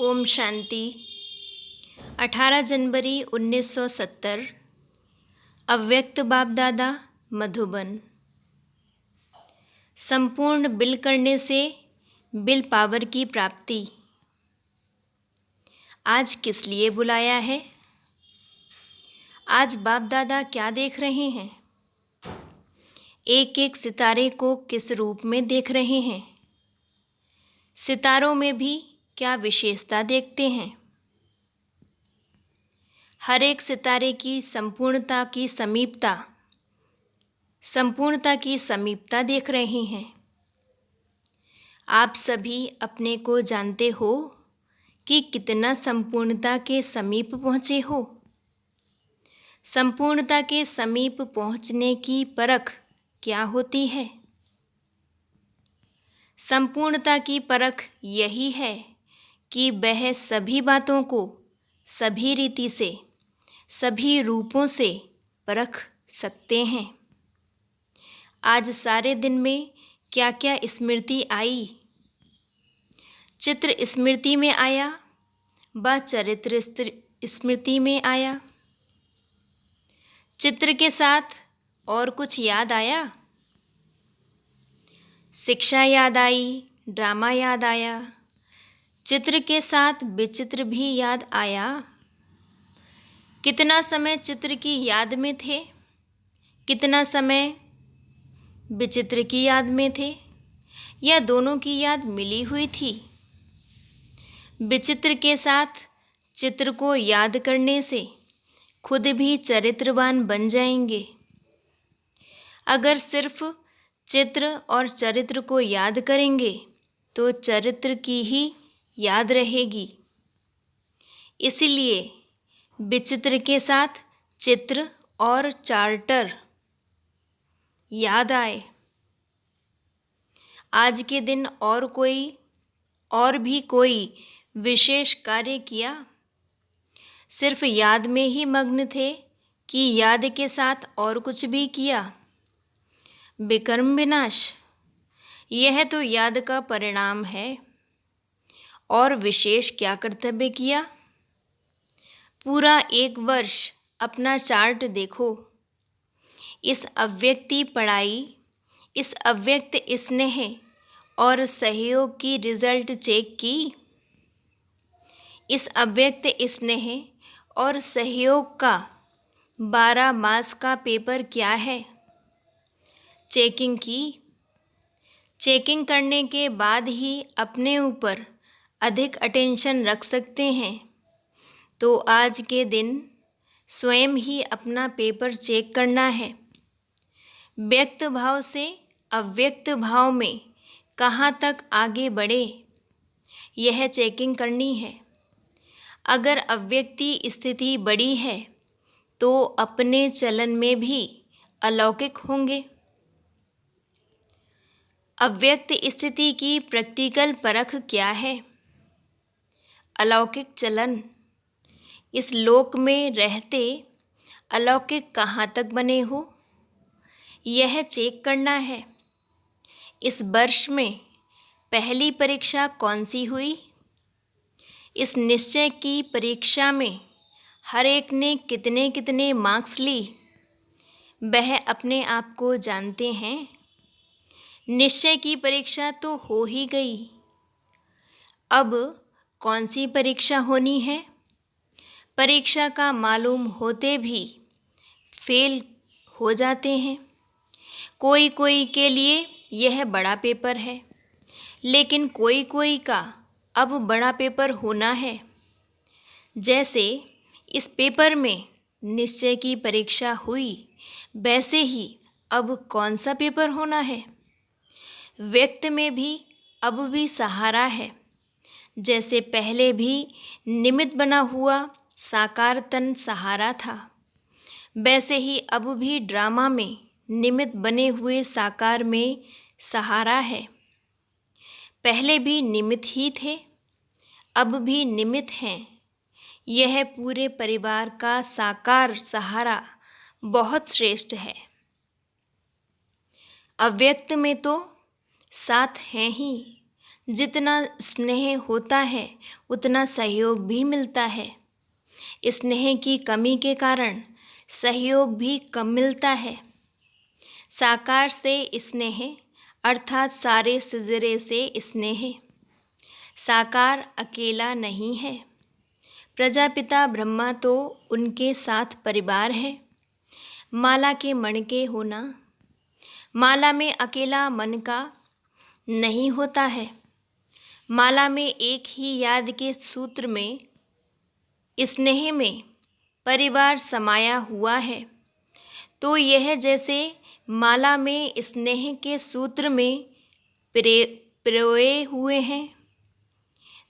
ओम शांति। 18 जनवरी 1970। अव्यक्त बाप दादा मधुबन। संपूर्ण बिल करने से बिल पावर की प्राप्ति। आज किस लिए बुलाया है? आज बाप दादा क्या देख रहे हैं? एक एक सितारे को किस रूप में देख रहे हैं? सितारों में भी क्या विशेषता देखते हैं? हर एक सितारे की संपूर्णता की समीपता देख रहे हैं। आप सभी अपने को जानते हो कि कितना संपूर्णता के समीप पहुँचे हो। संपूर्णता के समीप पहुँचने की परख क्या होती है? संपूर्णता की परख यही है कि वह सभी बातों को सभी रीति से, सभी रूपों से परख सकते हैं। आज सारे दिन में क्या क्या स्मृति आई? चित्र स्मृति में आया व चरित्र स्मृति में आया। चित्र के साथ और कुछ याद आया? शिक्षा याद आई, ड्रामा याद आया। चित्र के साथ विचित्र भी याद आया। कितना समय चित्र की याद में थे, कितना समय विचित्र की याद में थे, या दोनों की याद मिली हुई थी? विचित्र के साथ चित्र को याद करने से खुद भी चरित्रवान बन जाएंगे। अगर सिर्फ चित्र और चरित्र को याद करेंगे तो चरित्र की ही याद रहेगी। इसलिए विचित्र के साथ चित्र और चार्टर याद आए। आज के दिन और भी कोई विशेष कार्य किया? सिर्फ याद में ही मग्न थे कि याद के साथ और कुछ भी किया? विकर्म विनाश, यह तो याद का परिणाम है। और विशेष क्या कर्तव्य किया? पूरा एक वर्ष अपना चार्ट देखो। इस अव्यक्ति पढ़ाई, इस अव्यक्त स्नेह और सहयोग की रिजल्ट चेक की। इस अव्यक्त स्नेह और सहयोग का 12 मास का पेपर क्या है? चेकिंग की। चेकिंग करने के बाद ही अपने ऊपर अधिक अटेंशन रख सकते हैं। तो आज के दिन स्वयं ही अपना पेपर चेक करना है। व्यक्त भाव से अव्यक्त भाव में कहाँ तक आगे बढ़े, यह चेकिंग करनी है। अगर अव्यक्ति स्थिति बड़ी है तो अपने चलन में भी अलौकिक होंगे। अव्यक्त स्थिति की प्रैक्टिकल परख क्या है? अलौकिक चलन। इस लोक में रहते अलौकिक कहाँ तक बने हो, यह चेक करना है। इस वर्ष में पहली परीक्षा कौन सी हुई? इस निश्चय की परीक्षा में हर एक ने कितने कितने मार्क्स ली, वह अपने आप को जानते हैं। निश्चय की परीक्षा तो हो ही गई। अब कौन सी परीक्षा होनी है? परीक्षा का मालूम होते भी फेल हो जाते हैं। कोई कोई के लिए यह बड़ा पेपर है, लेकिन कोई कोई का अब बड़ा पेपर होना है। जैसे इस पेपर में निश्चय की परीक्षा हुई, वैसे ही अब कौन सा पेपर होना है? व्यक्त में भी अब भी सहारा है। जैसे पहले भी निमित्त बना हुआ साकार तन सहारा था, वैसे ही अब भी ड्रामा में निमित्त बने हुए साकार में सहारा है। पहले भी निमित्त ही थे, अब भी निमित्त हैं। यह पूरे परिवार का साकार सहारा बहुत श्रेष्ठ है। अव्यक्त में तो साथ हैं ही, जितना स्नेह होता है उतना सहयोग भी मिलता है। स्नेह की कमी के कारण सहयोग भी कम मिलता है। साकार से स्नेह अर्थात सारे सिजरे से स्नेह। साकार अकेला नहीं है। प्रजापिता ब्रह्मा तो उनके साथ परिवार है। माला के मणके होना, माला में अकेला मन का नहीं होता है। माला में एक ही याद के सूत्र में, स्नेह में परिवार समाया हुआ है। तो यह जैसे माला में स्नेह के सूत्र में पिरोए हुए हैं।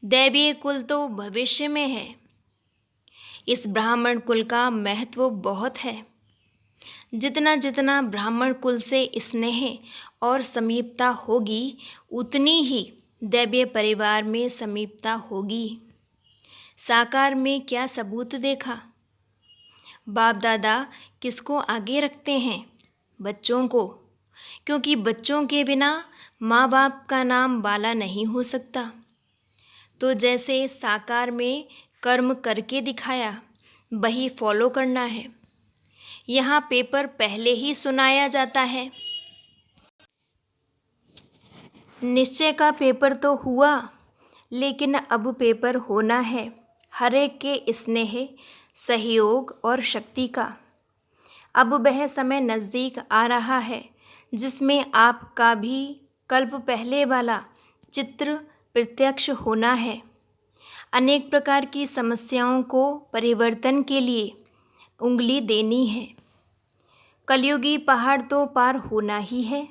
दैवीय कुल तो भविष्य में है। इस ब्राह्मण कुल का महत्व बहुत है। जितना जितना ब्राह्मण कुल से स्नेह और समीपता होगी उतनी ही दैवीय परिवार में समीपता होगी। साकार में क्या सबूत देखा? बाप दादा किसको आगे रखते हैं? बच्चों को, क्योंकि बच्चों के बिना माँ बाप का नाम बाला नहीं हो सकता। तो जैसे साकार में कर्म करके दिखाया वही फॉलो करना है। यहाँ पेपर पहले ही सुनाया जाता है। निश्चय का पेपर तो हुआ, लेकिन अब पेपर होना है हर एक के स्नेह, सहयोग और शक्ति का। अब वह समय नज़दीक आ रहा है जिसमें आपका भी कल्प पहले वाला चित्र प्रत्यक्ष होना है। अनेक प्रकार की समस्याओं को परिवर्तन के लिए उंगली देनी है। कलयुगी पहाड़ तो पार होना ही है,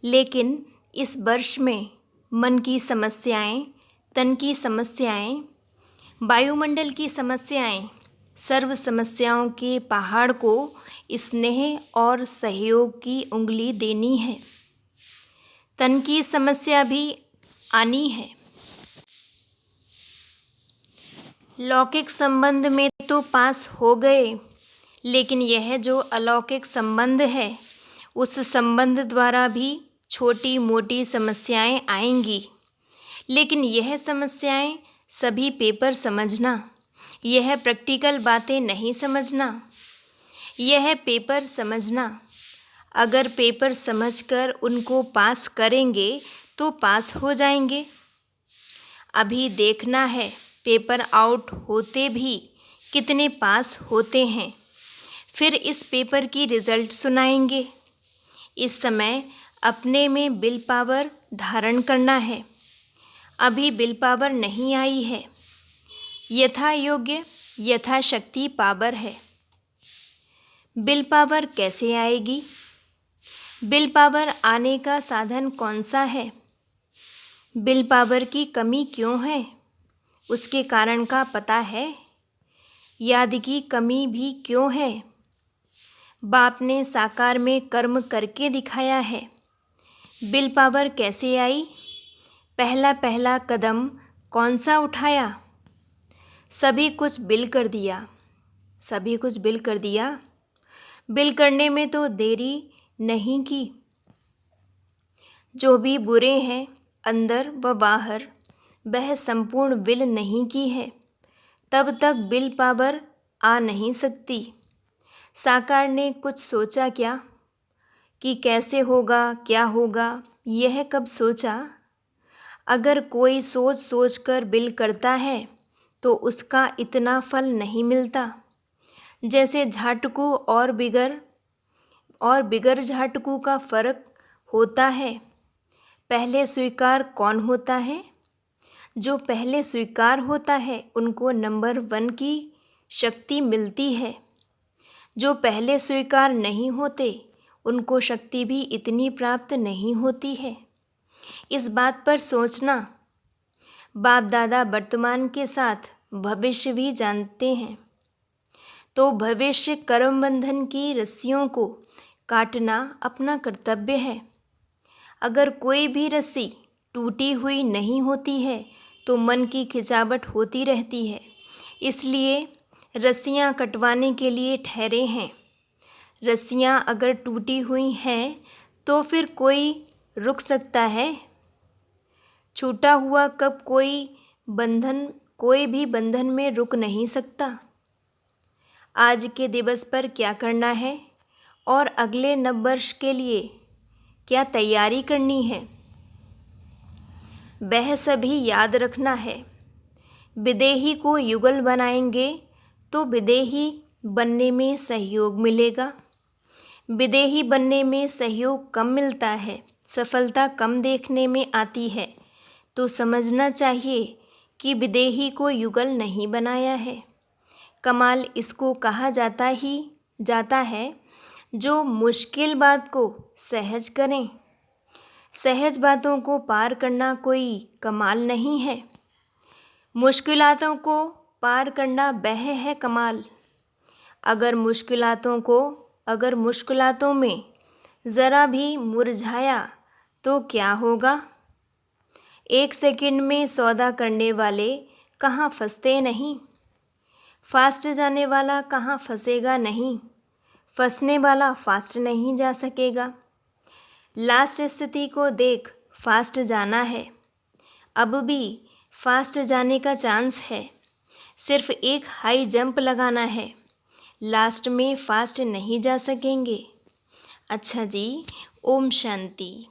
लेकिन इस वर्ष में मन की समस्याएं, तन की समस्याएं, वायुमंडल की समस्याएं, सर्व समस्याओं के पहाड़ को स्नेह और सहयोग की उंगली देनी है। तन की समस्या भी आनी है। लौकिक संबंध में तो पास हो गए, लेकिन यह जो अलौकिक संबंध है उस संबंध द्वारा भी छोटी मोटी समस्याएं आएंगी। लेकिन यह समस्याएं सभी पेपर समझना, यह प्रैक्टिकल बातें नहीं समझना, यह पेपर समझना। अगर पेपर समझकर उनको पास करेंगे तो पास हो जाएंगे। अभी देखना है पेपर आउट होते भी कितने पास होते हैं, फिर इस पेपर की रिज़ल्ट सुनाएंगे। इस समय अपने में विल पावर धारण करना है। अभी विल पावर नहीं आई है, यथा योग्य यथाशक्ति पावर है। विल पावर कैसे आएगी? विल पावर आने का साधन कौन सा है? विल पावर की कमी क्यों है? उसके कारण का पता है? याद की कमी भी क्यों है? बाप ने साकार में कर्म करके दिखाया है। विल पावर कैसे आई? पहला पहला कदम कौन सा उठाया? सभी कुछ विल कर दिया, सभी कुछ विल कर दिया। विल करने में तो देरी नहीं की। जो भी बुरे हैं अंदर व बाहर, वह संपूर्ण विल नहीं की है, तब तक विल पावर आ नहीं सकती। साकार ने कुछ सोचा क्या कि कैसे होगा, क्या होगा? यह कब सोचा? अगर कोई सोच सोच कर विल करता है तो उसका इतना फल नहीं मिलता। जैसे झाटकू और बिगर झाटकू का फर्क होता है। पहले स्वीकार कौन होता है? जो पहले स्वीकार होता है उनको नंबर 1 की शक्ति मिलती है। जो पहले स्वीकार नहीं होते उनको शक्ति भी इतनी प्राप्त नहीं होती है। इस बात पर सोचना। बाप दादा वर्तमान के साथ भविष्य भी जानते हैं, तो भविष्य कर्म बंधन की रस्सियों को काटना अपना कर्तव्य है। अगर कोई भी रस्सी टूटी हुई नहीं होती है तो मन की खिंचावट होती रहती है। इसलिए रस्सियाँ कटवाने के लिए ठहरे हैं। रस्सियाँ अगर टूटी हुई हैं तो फिर कोई रुक सकता है? छूटा हुआ कब कोई भी बंधन में रुक नहीं सकता। आज के दिवस पर क्या करना है और अगले नववर्ष के लिए क्या तैयारी करनी है, वह सभी याद रखना है। विदेही को युगल बनाएंगे तो विदेही बनने में सहयोग मिलेगा। विदेही बनने में सहयोग कम मिलता है, सफलता कम देखने में आती है, तो समझना चाहिए कि विदेही को युगल नहीं बनाया है। कमाल इसको कहा जाता है जो मुश्किल बात को सहज करें। सहज बातों को पार करना कोई कमाल नहीं है, मुश्किलातों को पार करना वह है कमाल। अगर मुश्किलातों में ज़रा भी मुरझाया तो क्या होगा। 1 सेकंड में सौदा करने वाले कहाँ फंसते नहीं, फास्ट जाने वाला कहाँ फंसेगा नहीं, फंसने वाला फास्ट नहीं जा सकेगा। लास्ट स्थिति को देख फास्ट जाना है, अब भी फास्ट जाने का चांस है, सिर्फ एक हाई जंप लगाना है, लास्ट में फास्ट नहीं जा सकेंगे। अच्छा जी, ओम शांति।